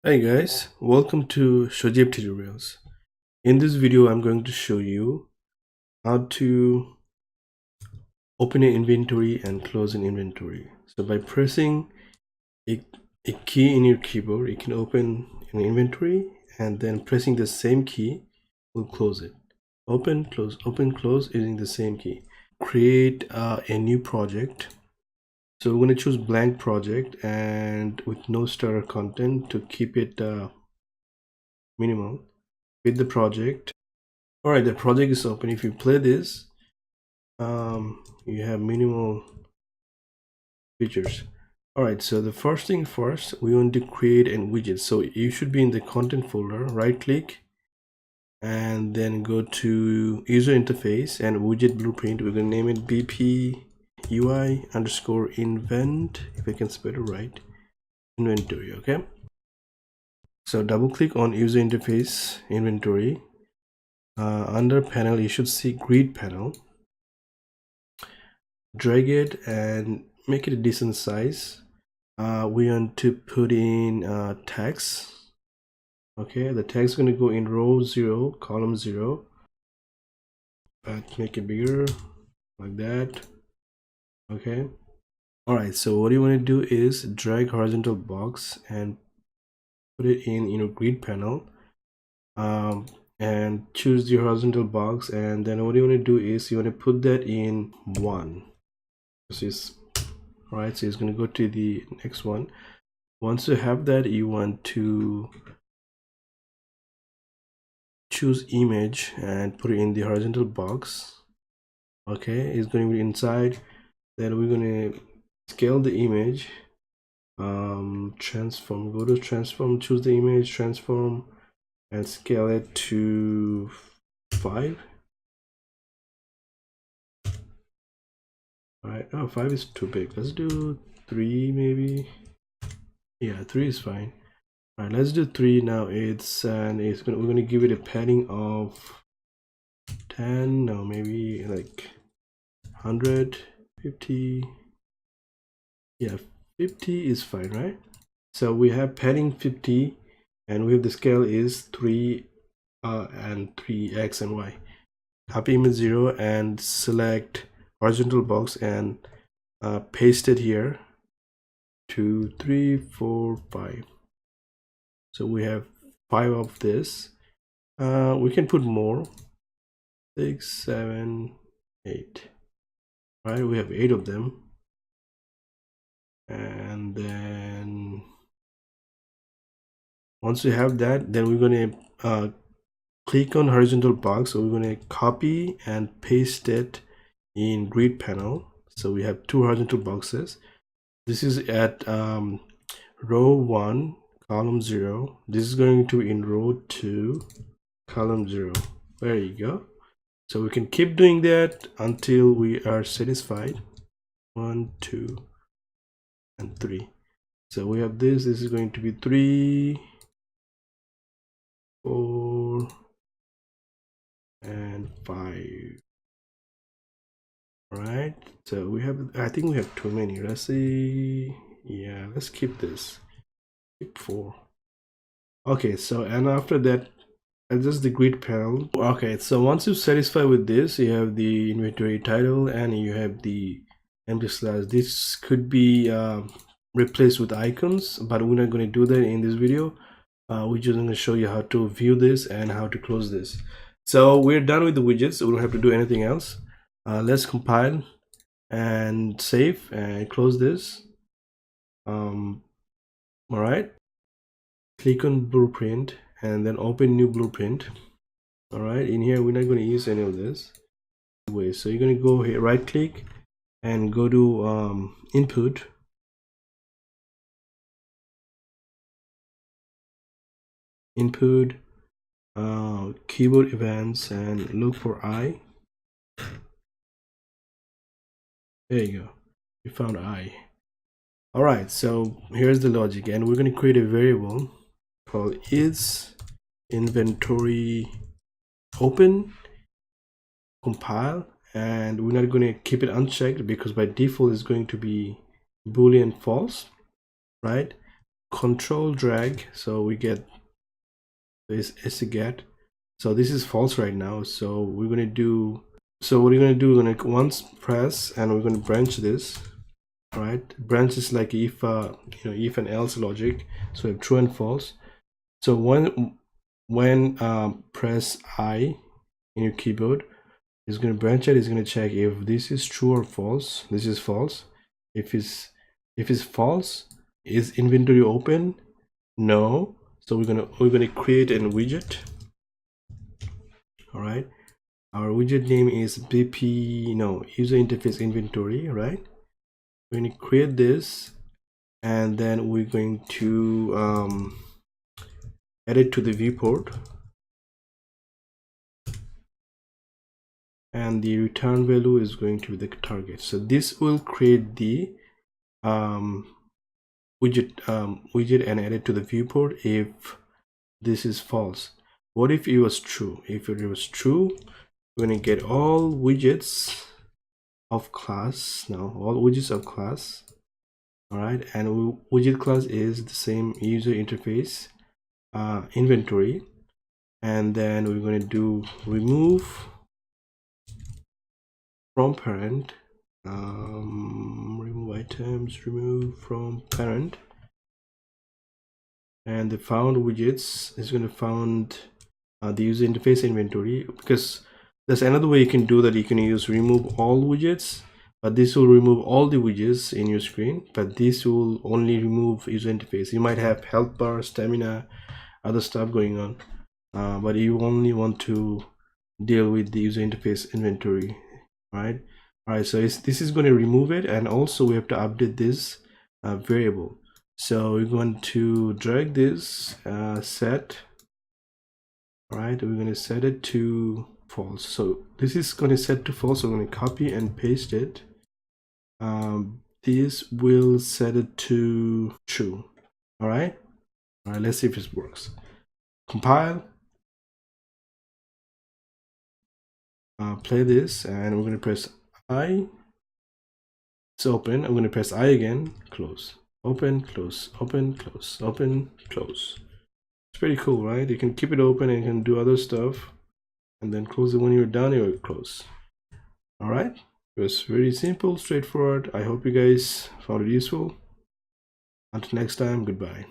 Hi guys, welcome to Shojib Tutorials. In this video, I'm going to show you how to open an inventory and close an inventory. So by pressing a, a key in your keyboard, you can open an inventory, and then pressing the same key will close it. Open, close using the same key. Create a new project. So we're going to choose blank project and with no starter content to keep it minimal. With the project. All right, the project is open. If you play this, you have minimal features. All right, so the first thing first, we want to create a widget. So you should be in the content folder, right click, and then go to user interface and widget blueprint. We're going to name it BP UI underscore invent, if I can spell it right, inventory. Okay, so double click on user interface inventory. Under panel, you should see grid panel. Drag it and make it a decent size. We want to put in text. Okay, the text is going to go in row 0, column 0. Make it bigger like that. Okay, all right, so what you want to do is drag horizontal box and put it in grid panel, and choose the horizontal box, and then what you want to do is you want to put that in 1. This is all right, so it's going to go to the next one. Once you have that, you want to choose image and put it in the horizontal box. Okay, it's going to be inside. Then we're going to scale the image. Transform, go to transform, choose the image, transform, and scale it to 5. All right, oh, 5 is too big. Let's do 3 maybe. Yeah, 3 is fine. All right, let's do 3 now. We're going to give it a padding of 10. No, maybe like 150. Yeah, 50 is fine, right? So we have padding 50, and we have the scale is 3 and 3x and y. Copy image 0 and select horizontal box and paste it here. 2, 3, 4, 5. So we have 5 of this. We can put more. 6, 7, 8. All right, we have 8 of them. And then once we have that, then we're going to click on horizontal box. So we're going to copy and paste it in grid panel. So we have 2 horizontal boxes. This is at row 1, column 0. This is going to be in row 2, column 0. There you go. So we can keep doing that until we are satisfied. 1, 2, and 3. So we have this is going to be 3, 4, and 5. All right, so we have, I think we have too many. Let's see. Yeah, let's keep this. Keep 4. Okay, so and after that, adjust the grid panel. Okay, so once you're satisfied with this, you have the inventory title and you have the empty slash. This could be replaced with icons, but we're not going to do that in this video. We're just going to show you how to view this and how to close this. So we're done with the widgets, so we don't have to do anything else. Let's compile and save and close this. All right, click on blueprint and then open new blueprint. All right, in here we're not going to use any of this. So you're going to go here, right click and go to input. Keyboard events and look for I. There you go, you found I. All right, so here's the logic, and we're going to create a variable called is inventory open, compile, and we're not going to keep it unchecked because by default it's going to be boolean false, right? control drag, so we get this get. So this is false right now, so we're going to do, so what we're going to do, we're going to once press and we're going to branch this. All right, branch is like if if and else logic, so we have true and false. So when press I in your keyboard, it's going to branch it. It's going to check if this is true or false. This is false. If it's false, is inventory open? No. So we're gonna create a widget. All right, our widget name is user interface inventory. Right, we're going to create this, and then we're going to add it to the viewport, and the return value is going to be the target. So this will create the widget and add it to the viewport if this is false. What if it was true? If it was true, we're going to get all widgets of class. Now all widgets of class. All right, and widget class is the same user interface inventory, and then we're going to do remove from parent, remove items, remove from parent, and the found widgets is going to found the user interface inventory, because there's another way you can do that. You can use remove all widgets, but this will remove all the widgets in your screen, but this will only remove user interface. You might have health bar, stamina, other stuff going on, but you only want to deal with the user interface inventory. Right. All right, so this is going to remove it, and also we have to update this variable. So we're going to drag this set. All right, we're going to set it to false. So this is going to set to false. So we're going to copy and paste it. This will set it to true. All right, let's see if this works. Compile, play this, and we're going to press I. It's open. I'm going to press I again, close, open, close, open, close, open, close. It's pretty cool, right? You can keep it open and you can do other stuff, and then close it when you're done. You're close. All right, it was very simple, straightforward. I hope you guys found it useful. Until next time, goodbye.